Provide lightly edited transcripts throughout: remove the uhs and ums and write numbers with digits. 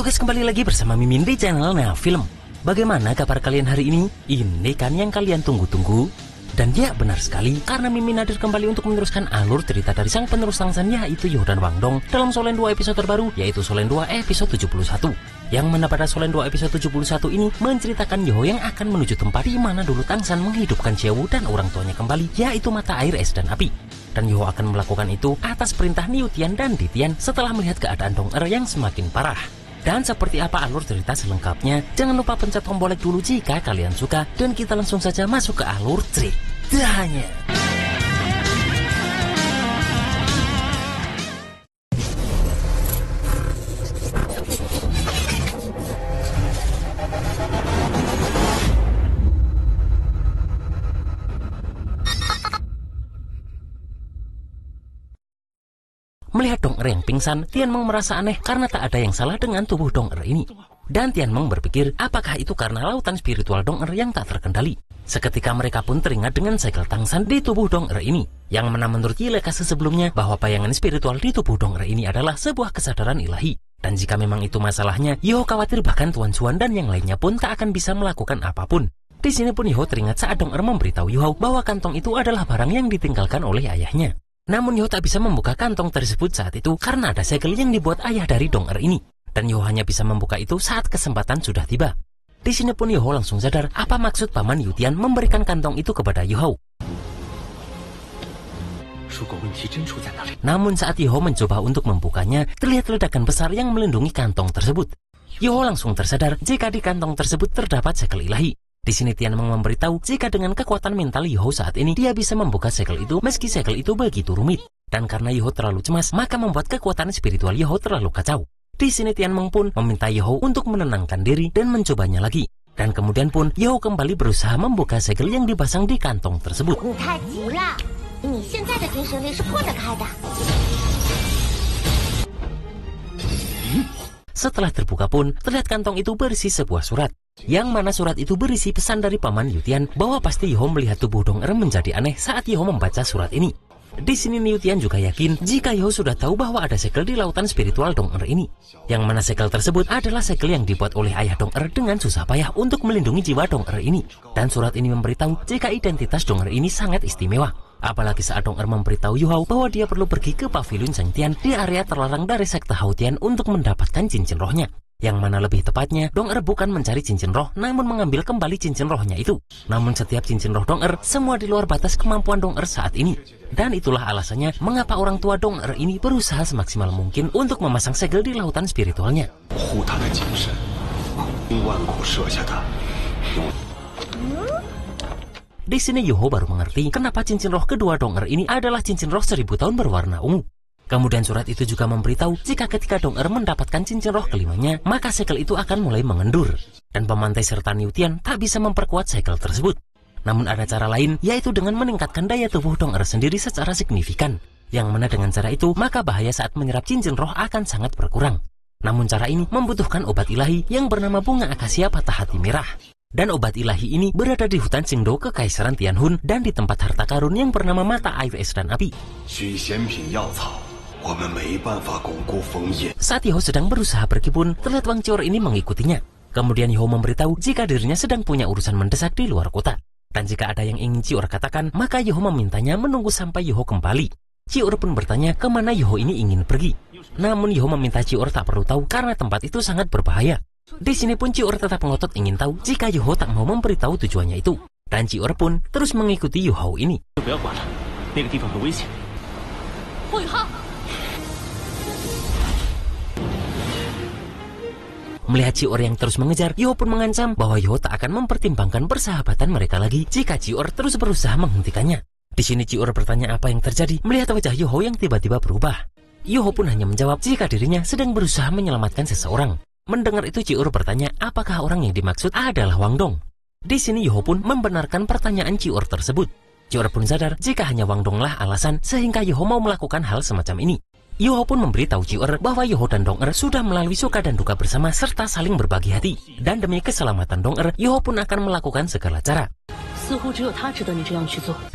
Halo guys, kembali lagi bersama Mimin di channel Nea Film. Bagaimana kabar kalian hari ini? Ini kan yang kalian tunggu-tunggu. Dan ya benar sekali, karena Mimin hadir kembali untuk meneruskan alur cerita dari sang penerus Tangsan, yaitu Yoho dan Wang Dong dalam Solen 2 episode terbaru, yaitu Solen 2 episode 71. Yang mana pada Solen 2 episode 71 ini menceritakan Yoho yang akan menuju tempat di mana dulu Tangsan menghidupkan Xiaowu dan orang tuanya kembali, yaitu mata air, es, dan api. Dan Yoho akan melakukan itu atas perintah Niu Tian dan Di Tian setelah melihat keadaan Dong Er yang semakin parah. Dan seperti apa alur cerita selengkapnya, jangan lupa pencet tombol like dulu jika kalian suka. Dan kita langsung saja masuk ke alur ceritanya. Melihat Dong Er yang pingsan, Tianmeng merasa aneh karena tak ada yang salah dengan tubuh Dong Er ini. Dan Tianmeng berpikir, apakah itu karena lautan spiritual Dong Er yang tak terkendali? Seketika mereka pun teringat dengan segel Tangsan di tubuh Dong Er ini, yang mana menurut Yilekase sebelumnya bahwa bayangan spiritual di tubuh Dong Er ini adalah sebuah kesadaran ilahi. Dan jika memang itu masalahnya, Yoho khawatir bahkan Tuan Xuan dan yang lainnya pun tak akan bisa melakukan apapun. Di sini pun Yoho teringat saat Dong Er memberitahu Yoho bahwa kantong itu adalah barang yang ditinggalkan oleh ayahnya. Namun Yoho tak bisa membuka kantong tersebut saat itu karena ada segel yang dibuat ayah dari Dong Er ini. Dan Yoho hanya bisa membuka itu saat kesempatan sudah tiba. Di sini pun Yoho langsung sadar apa maksud Paman Yu Tian memberikan kantong itu kepada Yoho. Namun saat Yoho mencoba untuk membukanya, terlihat ledakan besar yang melindungi kantong tersebut. Yoho langsung tersadar jika di kantong tersebut terdapat segel ilahi. Di sini Tianmeng memberitahu jika dengan kekuatan mental Yoho saat ini dia bisa membuka segel itu meski segel itu begitu rumit. Dan karena Yoho terlalu cemas, maka membuat kekuatan spiritual Yoho terlalu kacau. Di sini Tianmeng pun meminta Yoho untuk menenangkan diri dan mencobanya lagi. Dan kemudian pun Yoho kembali berusaha membuka segel yang dipasang di kantong tersebut. Setelah terbuka pun, terlihat kantong itu berisi sebuah surat. Yang mana surat itu berisi pesan dari Paman Yu Tian bahwa pasti Yoho melihat tubuh Dong Er menjadi aneh saat Yoho membaca surat ini. Di sini Niu Tian juga yakin jika Yoho sudah tahu bahwa ada segel di lautan spiritual Dong Er ini. Yang mana segel tersebut adalah segel yang dibuat oleh ayah Dong Er dengan susah payah untuk melindungi jiwa Dong Er ini. Dan surat ini memberitahu jika identitas Dong Er ini sangat istimewa. Apalagi saat Dong Er memberitahu Yoho bahwa dia perlu pergi ke pavilion Zhang Tian di area terlarang dari sekte Hao Tian untuk mendapatkan cincin rohnya. Yang mana lebih tepatnya, Dong Er bukan mencari cincin roh, namun mengambil kembali cincin rohnya itu. Namun setiap cincin roh Dong Er, semua di luar batas kemampuan Dong Er saat ini. Dan itulah alasannya mengapa orang tua Dong Er ini berusaha semaksimal mungkin untuk memasang segel di lautan spiritualnya. Di sini Yoho baru mengerti kenapa cincin roh kedua Dong Er ini adalah cincin roh 1000 tahun berwarna ungu. Kemudian surat itu juga memberitahu jika ketika Dong Er mendapatkan cincin roh kelimanya, maka segel itu akan mulai mengendur. Dan pemantai serta Niu Tian tak bisa memperkuat segel tersebut. Namun ada cara lain, yaitu dengan meningkatkan daya tubuh Dong Er sendiri secara signifikan. Yang mana dengan cara itu, maka bahaya saat menyerap cincin roh akan sangat berkurang. Namun cara ini membutuhkan obat ilahi yang bernama bunga akasia patah hati merah. Dan obat ilahi ini berada di hutan Qingdou Kekaisaran Tianhun dan di tempat harta karun yang bernama mata air, es, dan api. Saat Yoho sedang berusaha pergi pun, terlihat Wang Qior ini mengikutinya. Kemudian Yoho memberitahu jika dirinya sedang punya urusan mendesak di luar kota. Dan jika ada yang ingin Qior katakan, maka Yoho memintanya menunggu sampai Yoho kembali. Qior pun bertanya kemana Yoho ini ingin pergi. Namun Yoho meminta Qior tak perlu tahu karena tempat itu sangat berbahaya. Di sini pun Qior tetap ngotot ingin tahu jika Yoho tak mau memberitahu tujuannya itu. Dan Qior pun terus mengikuti Yoho ini. Melihat Qior yang terus mengejar, Yoho pun mengancam bahwa Yoho tak akan mempertimbangkan persahabatan mereka lagi jika Qior terus berusaha menghentikannya. Di sini Qior bertanya apa yang terjadi melihat wajah Yoho yang tiba-tiba berubah. Yoho pun hanya menjawab jika dirinya sedang berusaha menyelamatkan seseorang. Mendengar itu Qior bertanya apakah orang yang dimaksud adalah Wang Dong. Di sini Yoho pun membenarkan pertanyaan Qior tersebut. Qior pun sadar jika hanya Wang Dong lah alasan sehingga Yoho mau melakukan hal semacam ini. Yoho pun memberitahu Qior bahwa Yoho dan Dong Er sudah melalui suka dan duka bersama serta saling berbagi hati. Dan demi keselamatan Dong Er, Yoho pun akan melakukan segala cara.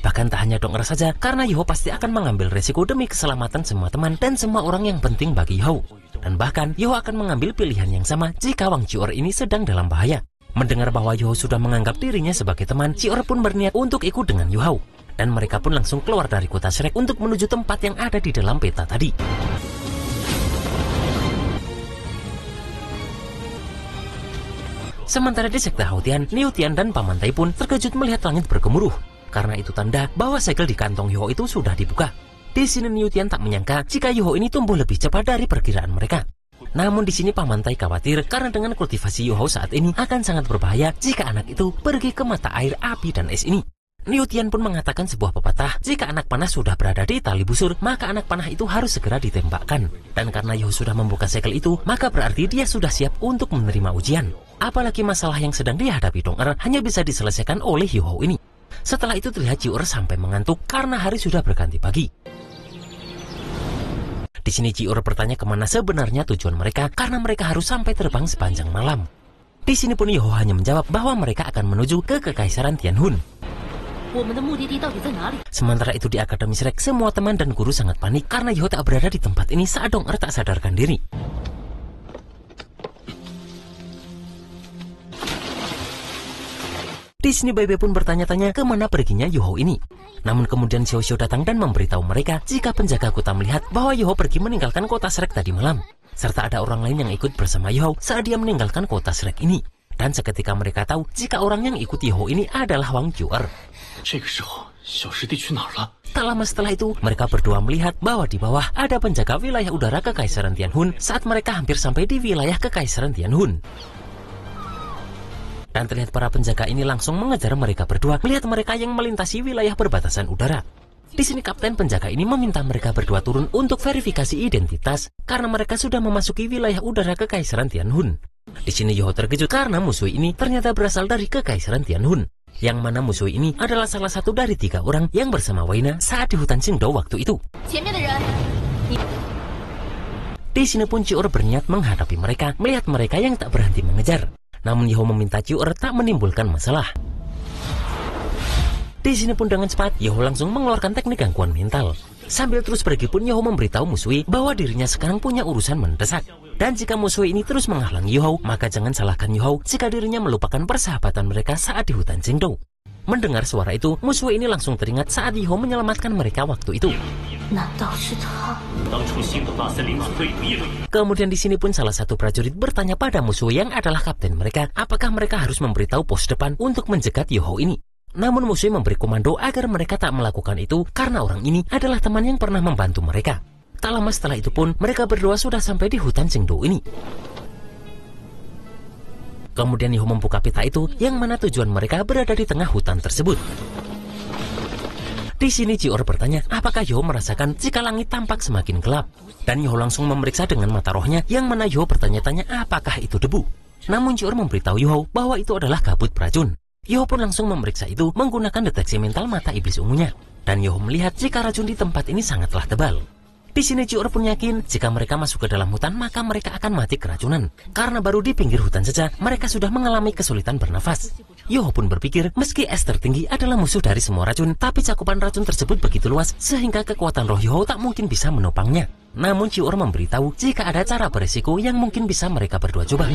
Bahkan tak hanya Dong Er saja, karena Yoho pasti akan mengambil resiko demi keselamatan semua teman dan semua orang yang penting bagi Yoho. Dan bahkan Yoho akan mengambil pilihan yang sama jika Wang Cior ini sedang dalam bahaya. Mendengar bahwa Yoho sudah menganggap dirinya sebagai teman, Cior pun berniat untuk ikut dengan Yoho. Dan mereka pun langsung keluar dari kota Shrek untuk menuju tempat yang ada di dalam peta tadi. Sementara di sekte Haotian, Niu Tian dan Paman Tai pun terkejut melihat langit bergemuruh. Karena itu tanda bahwa segel di kantong Yoho itu sudah dibuka. Di sini Niu Tian tak menyangka jika Yoho ini tumbuh lebih cepat dari perkiraan mereka. Namun di sini Paman Tai khawatir karena dengan kultivasi Yoho saat ini akan sangat berbahaya jika anak itu pergi ke mata air, api, dan es ini. Niu Tian pun mengatakan sebuah pepatah, jika anak panah sudah berada di tali busur, maka anak panah itu harus segera ditembakkan. Dan karena Yoho sudah membuka segel itu, maka berarti dia sudah siap untuk menerima ujian. Apalagi masalah yang sedang dihadapi Dong Er hanya bisa diselesaikan oleh Yoho ini. Setelah itu terlihat Cior sampai mengantuk karena hari sudah berganti pagi. Di sini Cior bertanya kemana sebenarnya tujuan mereka karena mereka harus sampai terbang sepanjang malam. Di sini pun Yoho hanya menjawab bahwa mereka akan menuju ke Kekaisaran Tianhun. Sementara itu di Akademi Shrek, semua teman dan guru sangat panik karena Yoho tak berada di tempat ini saat Dong Er tak sadarkan diri. Di sini Bebe pun bertanya-tanya kemana perginya Yoho ini. Namun kemudian Xiao Xiao datang dan memberitahu mereka jika penjaga kota melihat bahwa Yoho pergi meninggalkan kota Shrek tadi malam. Serta ada orang lain yang ikut bersama Yoho saat dia meninggalkan kota Shrek ini. Dan seketika mereka tahu jika orang yang ikut Yoho ini adalah Wang Cior. Tak lama setelah itu, mereka berdua melihat bahwa di bawah ada penjaga wilayah udara Kekaisaran Tianhun saat mereka hampir sampai di wilayah Kekaisaran Tianhun. Dan terlihat para penjaga ini langsung mengejar mereka berdua, melihat mereka yang melintasi wilayah perbatasan udara. Di sini kapten penjaga ini meminta mereka berdua turun untuk verifikasi identitas karena mereka sudah memasuki wilayah udara Kekaisaran Tianhun. Di sini Yoho terkejut karena musuh ini ternyata berasal dari Kekaisaran Tianhun. Yang mana musuh ini adalah salah satu dari 3 orang yang bersama Waina saat di hutan Qingdou waktu itu. Di sini pun Cior berniat menghadapi mereka, melihat mereka yang tak berhenti mengejar. Namun Yoho meminta Cior tak menimbulkan masalah. Di sini pun dengan cepat Yoho langsung mengeluarkan teknik gangguan mental. Sambil terus pergi pun Yoho memberitahu musuh bahwa dirinya sekarang punya urusan mendesak. Dan jika musuh ini terus menghalangi Yoho, maka jangan salahkan Yoho jika dirinya melupakan persahabatan mereka saat di hutan Qingdou. Mendengar suara itu, musuh ini langsung teringat saat Yoho menyelamatkan mereka waktu itu. Kemudian di sini pun salah satu prajurit bertanya pada musuh yang adalah kapten mereka, apakah mereka harus memberitahu pos depan untuk menjegat Yoho ini. Namun musuh memberi komando agar mereka tak melakukan itu karena orang ini adalah teman yang pernah membantu mereka. Tak lama setelah itu pun mereka berdua sudah sampai di hutan Qingdou ini. Kemudian Yoho membuka peta itu yang mana tujuan mereka berada di tengah hutan tersebut. Di sini Cior bertanya apakah Yoho merasakan jika langit tampak semakin gelap. Dan Yoho langsung memeriksa dengan mata rohnya yang mana Yoho bertanya-tanya apakah itu debu. Namun Cior memberitahu Yoho bahwa itu adalah kabut beracun. Yoho pun langsung memeriksa itu menggunakan deteksi mental mata iblis ungunya. Dan Yoho melihat jika racun di tempat ini sangatlah tebal. Di sini Cior pun yakin jika mereka masuk ke dalam hutan maka mereka akan mati keracunan. Karena baru di pinggir hutan saja mereka sudah mengalami kesulitan bernafas. Yoho pun berpikir meski es tertinggi adalah musuh dari semua racun, tapi cakupan racun tersebut begitu luas sehingga kekuatan roh Yoho tak mungkin bisa menopangnya. Namun Cior memberitahu jika ada cara beresiko yang mungkin bisa mereka berdua coba.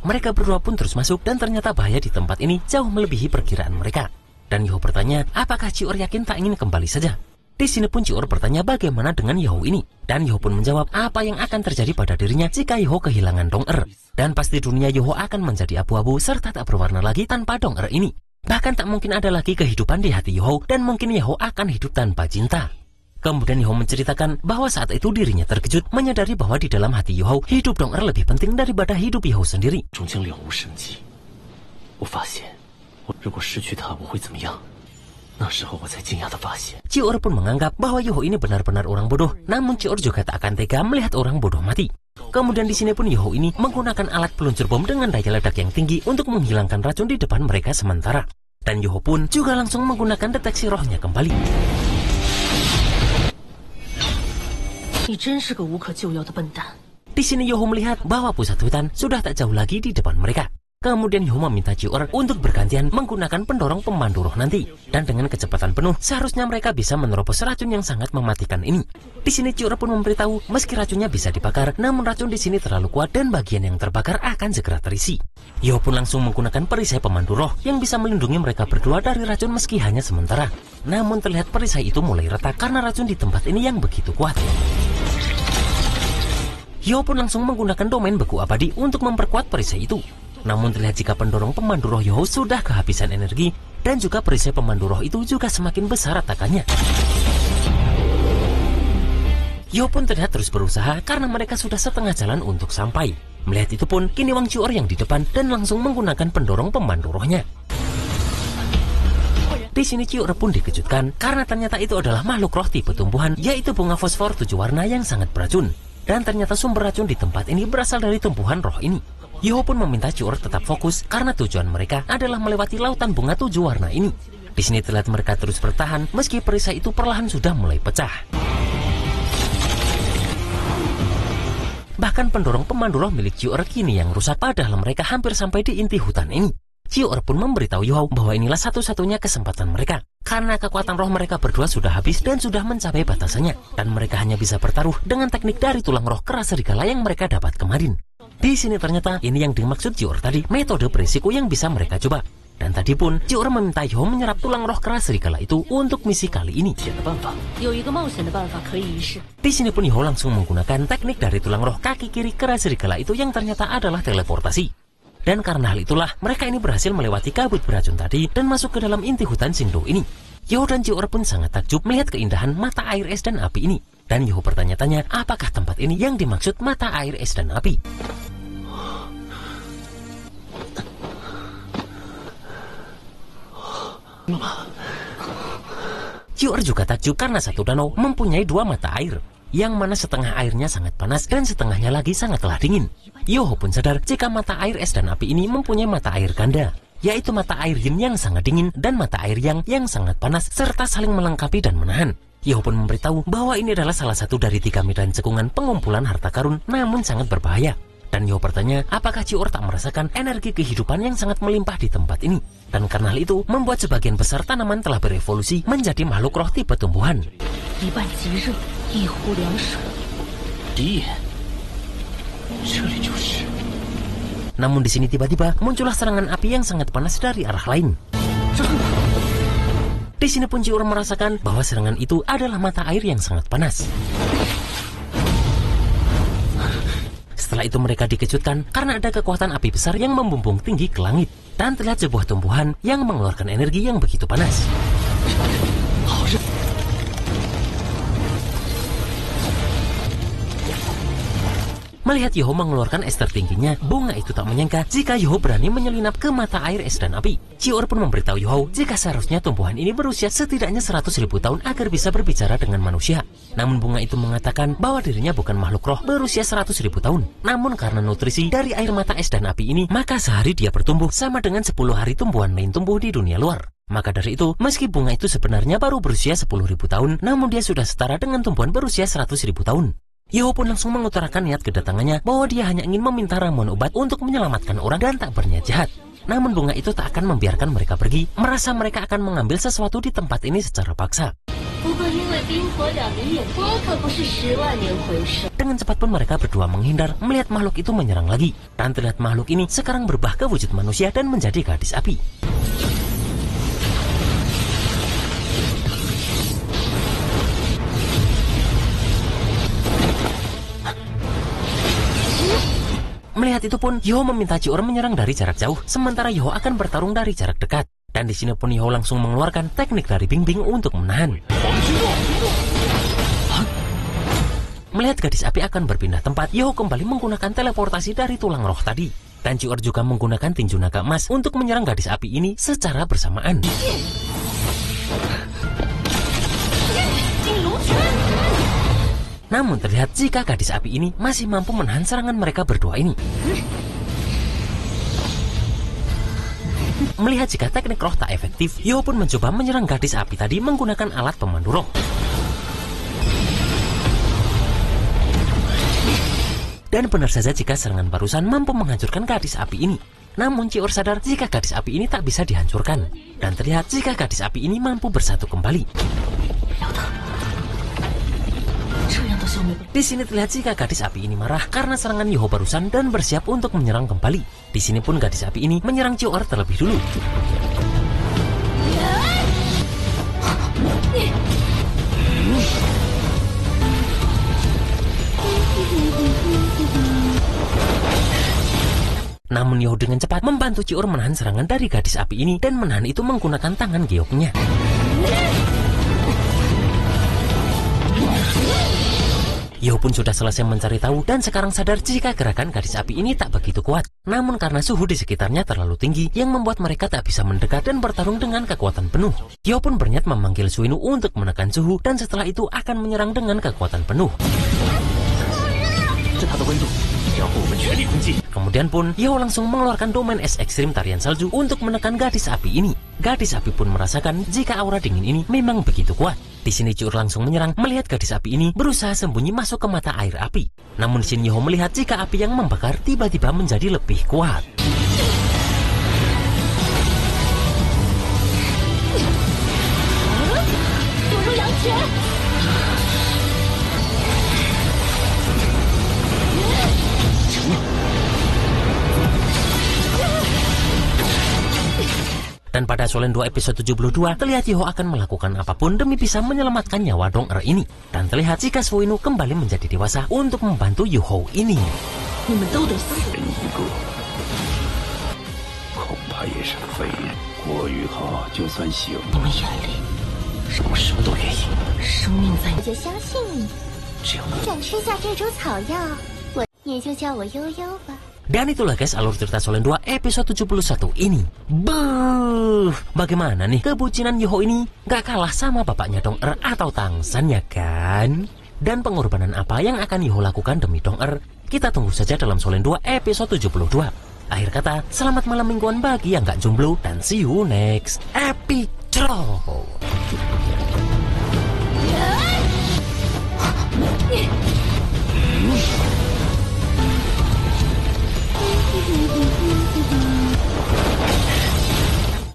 Mereka berdua pun terus masuk dan ternyata bahaya di tempat ini jauh melebihi perkiraan mereka. Dan Yoho bertanya apakah Cior yakin tak ingin kembali saja. Di sini pun Cior bertanya bagaimana dengan Yoho ini. Dan Yoho pun menjawab apa yang akan terjadi pada dirinya jika Yoho kehilangan Dong Er. Dan pasti dunia Yoho akan menjadi abu-abu serta tak berwarna lagi tanpa Dong Er ini. Bahkan tak mungkin ada lagi kehidupan di hati Yoho dan mungkin Yoho akan hidup tanpa cinta. Kemudian Yoho menceritakan bahwa saat itu dirinya terkejut menyadari bahwa di dalam hati Yoho hidup Dong Er lebih penting daripada hidup Yoho sendiri. Cior pun menganggap bahwa Yoho ini benar-benar orang bodoh, namun Cior juga tak akan tega melihat orang bodoh mati. Kemudian di sini pun Yoho ini menggunakan alat peluncur bom dengan daya ledak yang tinggi untuk menghilangkan racun di depan mereka sementara. Dan Yoho pun juga langsung menggunakan deteksi rohnya kembali. Di sini Yoho melihat bahwa pusat hutan sudah tak jauh lagi di depan mereka. Kemudian Yo meminta Jiur untuk bergantian menggunakan pendorong pemandu roh nanti. Dan dengan kecepatan penuh, seharusnya mereka bisa menerobos racun yang sangat mematikan ini. Di sini Jiur pun memberitahu meski racunnya bisa dibakar, namun racun di sini terlalu kuat dan bagian yang terbakar akan segera terisi. Yo pun langsung menggunakan perisai pemandu roh yang bisa melindungi mereka berdua dari racun meski hanya sementara. Namun terlihat perisai itu mulai retak karena racun di tempat ini yang begitu kuat. Yo pun langsung menggunakan domain beku abadi untuk memperkuat perisai itu. Namun terlihat jika pendorong pemandu roh Yo sudah kehabisan energi dan juga perisai pemandu roh itu juga semakin besar retakannya. Yo pun terlihat terus berusaha karena mereka sudah setengah jalan untuk sampai. Melihat itu pun, kini Wang Jiur yang di depan dan langsung menggunakan pendorong pemandu rohnya. Di sini Jiur pun dikejutkan karena ternyata itu adalah makhluk roh tipe tumbuhan, yaitu bunga fosfor 7 warna yang sangat beracun. Dan ternyata sumber racun di tempat ini berasal dari tumbuhan roh ini. Yo pun meminta Jiur tetap fokus karena tujuan mereka adalah melewati lautan bunga 7 warna ini. Di sini terlihat mereka terus bertahan meski perisai itu perlahan sudah mulai pecah. Bahkan pendorong pemandu roh milik Jiur kini yang rusak padahal mereka hampir sampai di inti hutan ini. Jiur pun memberitahu Yo bahwa inilah satu-satunya kesempatan mereka. Karena kekuatan roh mereka berdua sudah habis dan sudah mencapai batasannya. Dan mereka hanya bisa bertaruh dengan teknik dari tulang roh kera serigala yang mereka dapat kemarin. Di sini ternyata ini yang dimaksud Jiur tadi, metode berisiko yang bisa mereka coba. Dan tadi pun Jiur meminta Yo menyerap tulang roh kera serigala itu untuk misi kali ini. Di sini pun Yo langsung menggunakan teknik dari tulang roh kaki kiri kera serigala itu yang ternyata adalah teleportasi. Dan karena hal itulah mereka ini berhasil melewati kabut beracun tadi dan masuk ke dalam inti hutan Xingdou ini. Yo dan Jiur pun sangat takjub melihat keindahan mata air es dan api ini. Dan Yo bertanya-tanya apakah tempat ini yang dimaksud mata air es dan api. Jiur juga takjub karena satu danau mempunyai 2 mata air, yang mana setengah airnya sangat panas dan setengahnya lagi sangatlah dingin. Yo pun sadar jika mata air es dan api ini mempunyai mata air ganda, yaitu mata air yin yang sangat dingin dan mata air yang sangat panas serta saling melengkapi dan menahan. Yo pun memberitahu bahwa ini adalah salah satu dari 3 medan cekungan pengumpulan harta karun namun sangat berbahaya. Dan Yo bertanya apakah Jiur tak merasakan energi kehidupan yang sangat melimpah di tempat ini. Dan karena hal itu membuat sebagian besar tanaman telah berevolusi menjadi makhluk roh tipe tumbuhan. Namun di sini tiba-tiba muncullah serangan api yang sangat panas dari arah lain. Di sini pun Jiur merasakan bahwa serangan itu adalah mata air yang sangat panas. Setelah itu mereka dikejutkan karena ada kekuatan api besar yang membumbung tinggi ke langit. Dan terlihat sebuah tumbuhan yang mengeluarkan energi yang begitu panas. Melihat Yo mengeluarkan es tertingginya, bunga itu tak menyangka jika Yo berani menyelinap ke mata air es dan api. Jiur pun memberitahu Yo jika seharusnya tumbuhan ini berusia setidaknya 100.000 tahun agar bisa berbicara dengan manusia. Namun bunga itu mengatakan bahwa dirinya bukan makhluk roh berusia 100.000 tahun. Namun karena nutrisi dari air mata es dan api ini, maka sehari dia bertumbuh sama dengan 10 hari tumbuhan lain tumbuh di dunia luar. Maka dari itu, meski bunga itu sebenarnya baru berusia 10.000 tahun, namun dia sudah setara dengan tumbuhan berusia 100.000 tahun. Yo pun langsung mengutarakan niat kedatangannya bahwa dia hanya ingin meminta ramuan obat untuk menyelamatkan orang dan tak berniat jahat. Namun bunga itu tak akan membiarkan mereka pergi, merasa mereka akan mengambil sesuatu di tempat ini secara paksa. Dengan cepat pun mereka berdua menghindar melihat makhluk itu menyerang lagi. Dan terlihat makhluk ini sekarang berubah ke wujud manusia dan menjadi gadis api. Melihat itu pun, Yo meminta Jiur menyerang dari jarak jauh, sementara Yo akan bertarung dari jarak dekat. Dan di sini pun Yo langsung mengeluarkan teknik dari Bingbing untuk menahan. Melihat gadis api akan berpindah tempat, Yo kembali menggunakan teleportasi dari tulang roh tadi. Dan Jiur juga menggunakan tinju naga emas untuk menyerang gadis api ini secara bersamaan. Namun terlihat jika gadis api ini masih mampu menahan serangan mereka berdua ini. Melihat jika teknik roh tak efektif, Yo pun mencoba menyerang gadis api tadi menggunakan alat pemandu roh. Dan benar saja jika serangan barusan mampu menghancurkan gadis api ini. Namun Cior sadar jika gadis api ini tak bisa dihancurkan. Dan terlihat jika gadis api ini mampu bersatu kembali. Di sini terlihat jika gadis api ini marah karena serangan Yoho barusan dan bersiap untuk menyerang kembali. Di sini pun gadis api ini menyerang Cior terlebih dulu. Namun Yoho dengan cepat membantu Cior menahan serangan dari gadis api ini dan menahan itu menggunakan tangan geoknya. Yoho pun sudah selesai mencari tahu dan sekarang sadar jika gerakan gadis api ini tak begitu kuat. Namun karena suhu di sekitarnya terlalu tinggi yang membuat mereka tak bisa mendekat dan bertarung dengan kekuatan penuh. Yoho pun berniat memanggil Suinu untuk menekan suhu dan setelah itu akan menyerang dengan kekuatan penuh. Kemudian pun Yoho langsung mengeluarkan domain es ekstrim tarian salju untuk menekan gadis api ini. Gadis api pun merasakan jika aura dingin ini memang begitu kuat. Di sini Cior langsung menyerang melihat gadis api ini berusaha sembunyi masuk ke mata air api. Namun di sini Yoho melihat jika api yang membakar tiba-tiba menjadi lebih kuat. Dan pada Solen 2 episode 72, terlihat Yoho akan melakukan apapun demi bisa menyelamatkan nyawa Dong-er ini. Dan terlihat jika Suinu kembali menjadi dewasa untuk membantu Yoho ini. Dan itulah guys alur cerita Solen 2 episode 71 ini. Bagaimana nih kebucinan Yoho ini? Gak kalah sama bapaknya Dong-er atau Tangsan ya kan? Dan pengorbanan apa yang akan Yoho lakukan demi Dong-er? Kita tunggu saja dalam Solen 2 episode 72. Akhir kata, selamat malam mingguan bagi yang gak jomblo dan see you next episode.